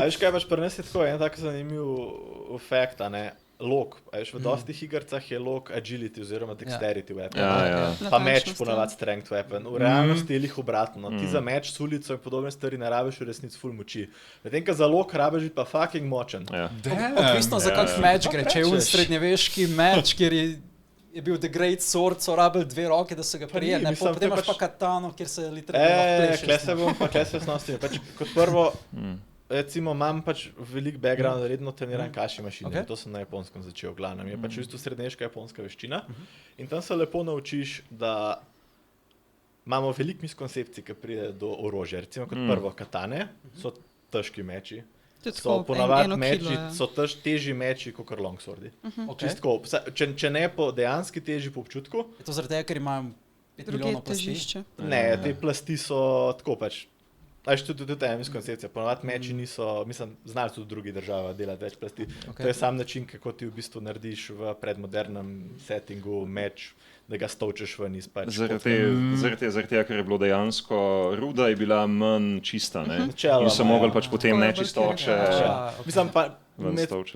A veš kaj pač pri nas je tako, en tak zanimiv efekt, log. A veš, v dostih igrcah je log agility oziroma dexterity weapon. Pa meč ponavadi strength weapon. V realnosti je lih obratno. Ti za meč s ulico in podobne stvari ne rabiš v resnici ful moči. Medtem, ka za log rabiš biti pa fucking močen. Odvisno za kak meč gre. Če je un srednjeveški meč, kjer je bil The Great Sword, so rabili 2 roke, da so ga prijeli. Potem imaš pa katano, kjer se literalno pleše. Kle se osnovsti. Kot prvo, recimo, imam pač velik background, redno treniram kaši mašine. To sem na japonskem začel, glavnem. Je pač v bistvu srednješka japonska veščina. In tam se lepo naučiš, da imamo veliko miskoncepcij, ki pride do orožja. Recimo kot prvo, katane so težki meči. So ponavadi meči, so težji meči kot longswordi. Če ne po dejanski teži po občutku. Je to zaradi tega, ker imam 5 milijonov plasti? Ne, te plasti so tako pač. Tudi ena miskoncepcija. Ponavadi meči niso, mislim, znali so v drugih državah delati več plasti. To je sam način, kako ti v bistvu narediš v predmodernem settingu meč, da ga stovčeš ven iz pač. Zaradi tega, ker je bilo dejansko ruda je bila manj čista, ne? In so mogli pač potem neči stovče. Mislim pa,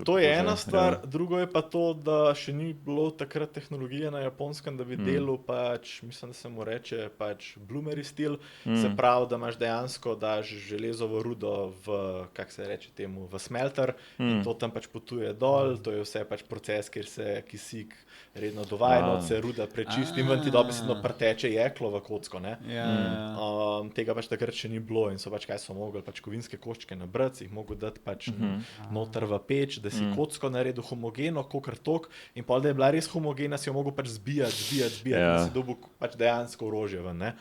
to je ena stvar, drugo je pa to, da še ni bilo takrat tehnologije na japonskem, da bi delal pač, mislim, da se mu reče pač bloomery stil, se pravi, da imaš dejansko daš železovo rudo v, kak se reče temu, v smelter in to tam pač potuje dol, to je vse pač proces, kjer se kisik redno dovajno, se ruda prečisti in ven ti dobesedno preteče jeklo v kocko, ne? Tega pač takrat še ni bilo in so pač kaj so mogli, pač kovinske koščke nabrati, jih mogli dati pač noter v peč, da si kocko naredil homogeno, kokar tok in pol, da je bila res homogena, si jo mogel pač zbijati, da si dobil pač dejansko orožje ven, ne?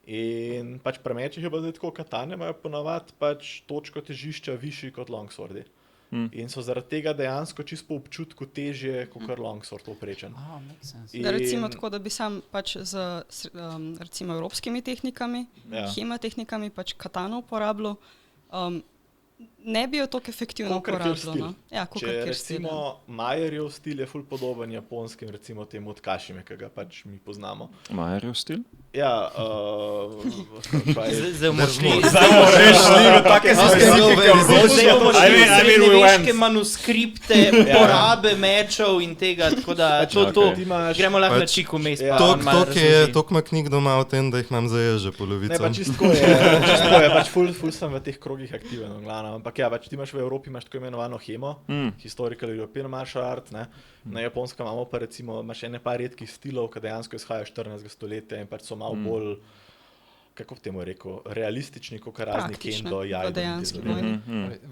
In pač pri mečih je bilo zdaj tako, katane imajo ponavadi pač točko težišča višji kot longswordi. In so zaradi tega dejansko čisto po občutku težje kot longsword povprečen. Recimo tako, da bi sam pač z recimo evropskimi tehnikami, hemotehnikami pač katano uporabljal, ne bi jo toliko efektivno uporabljal. Če recimo Majerjev stil je ful podoben japonskim, recimo temu od Kašime, ki ga pač mi poznamo. Majerjev stil? Ja, zdaj bomo šli v take srednjeveške manuskripte, porabe mečev in tega, tako da gremo lahko na čiku mest. Toliko ima knjig doma o tem, da jih imam zaježe polovico. Ne, pa čisto je, pač ful sem v teh krogih aktiven, glavno, ampak ja, pač ti imaš v Evropi imaš tako imenovano hemo, historical European martial art, ne? Na japonskem imamo pa recimo, imaš ene par redkih stilov, ki dejansko izhajajo 14. stoletja in pač so malo bolj, kako bi temu rekel, realistični, kot razni kendo,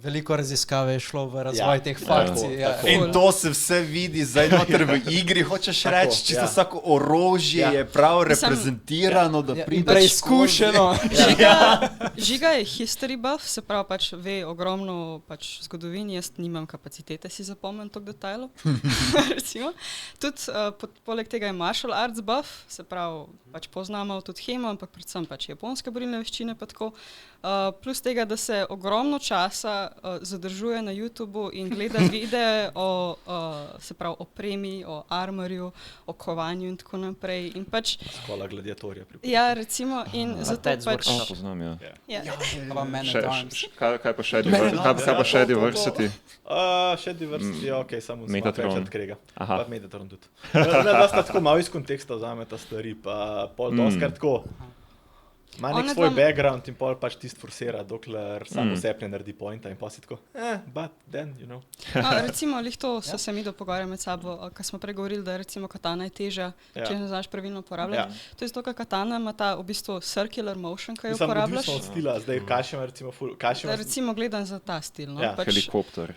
Veliko raziskave je šlo v razvoj teh fakcij. In to se vse vidi zdaj noter v igri, hočeš reči, čisto vsako orožje je prav reprezentirano, da pride preizkušeno. Žiga je history buff, se pravi pač ve ogromno pač zgodovini, jaz nimam kapacitete si zapomniti toliko detajlov. Recimo. Tudi poleg tega je martial arts buff, se pravi pač poznamo tudi hemo, ampak predvsem pač japonske borilne veščine pa tako. Plus tega, da se ogromno časa zadržuje na YouTubeu in gleda videe o se pravi opremi, o armorju, o kovanju in tako naprej. In pač Škola gladiatorja. Ja, recimo in zato pač poznam, Kaj pa Shady Varsity? Shady Varsity, okej, samo Metatron. Krega. Pa Metatron tudi. Da sta tako malo iz konteksta vzameta stvari, pa pol doskrat tako. Ima nek svoj background in pol pač tist forsira, dokler samo sebi ne naredi pointa in pa si tako, but then, you know. Recimo, lih to so se mi dopogovarjali med sabo, ko smo pregovorili, da recimo katana je težja, če ne znaš pravilno uporabljati. To je zato, ker katana ima ta v bistvu circular motion, ki jo uporabljaš. Mislim, odvisno od stila, zdaj Kašima recimo recimo gledam za ta stil, no. Helikopter.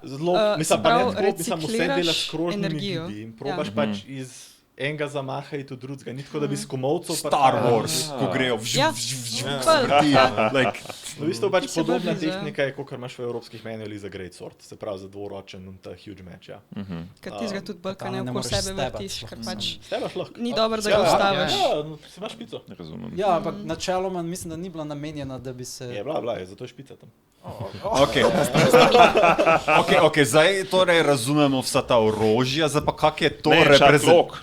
Zelo, mislim, pa ne zelo, vse dela s krožnimi gidi in probaš pač iz enega zamaha in tudi drugega, ni tako, da bi skomovcev Star Wars, ko grejo v bistvu pač podobna tehnika je, kakor imaš v evropskih manualih za Great Sword, se pravi za dvoročen in ta huge match, Ker tizga tudi bolj, kaj ne okoli sebe vrtiš, ker pač Stebaš lahko. Ni dobro, da ga ustaviš. Se imaš špico. Razumem. Ja, ampak načeloma mislim, da ni bila namenjena, da bi se... Je bila, je, zato je špica tam. Ok, zdaj torej razumemo vsa ta orožja, zdaj pa kak je to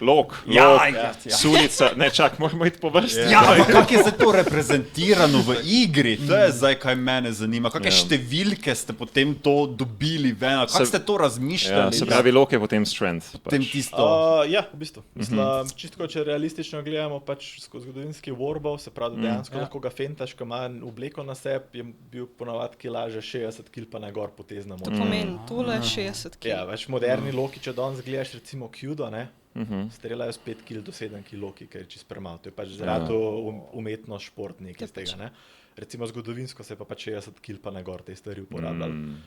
Lok, lok, sulica, ne čak, moramo iti po vrsti. Ja, ampak kako je zdaj to reprezentirano v igri? To je zdaj, kaj mene zanima. Kakšne številke ste potem to dobili ven? Kako ste to razmišljali? Se pravi, lok je potem strength. Potem tisto. Ja, v bistvu. Mislim, čistko, če realistično gledamo pač zgodovinski warball, se pravi, dejansko lahko ga fentaš, ko ima obleko na sebi, je bil ponavadi kilaže 60 kg pa na gor potezna moč. To pomeni, tole 60 kg. Ja, več moderni loki, če danes gledaš recimo Kudo, ne? Streljajo z 5 kg do 7 kg loki, ker je čist premalo. To je pač zrato umetno šport nekaj iz tega, ne? Recimo zgodovinsko se je pa pač 60 kg pa na gor te stvari uporabljali.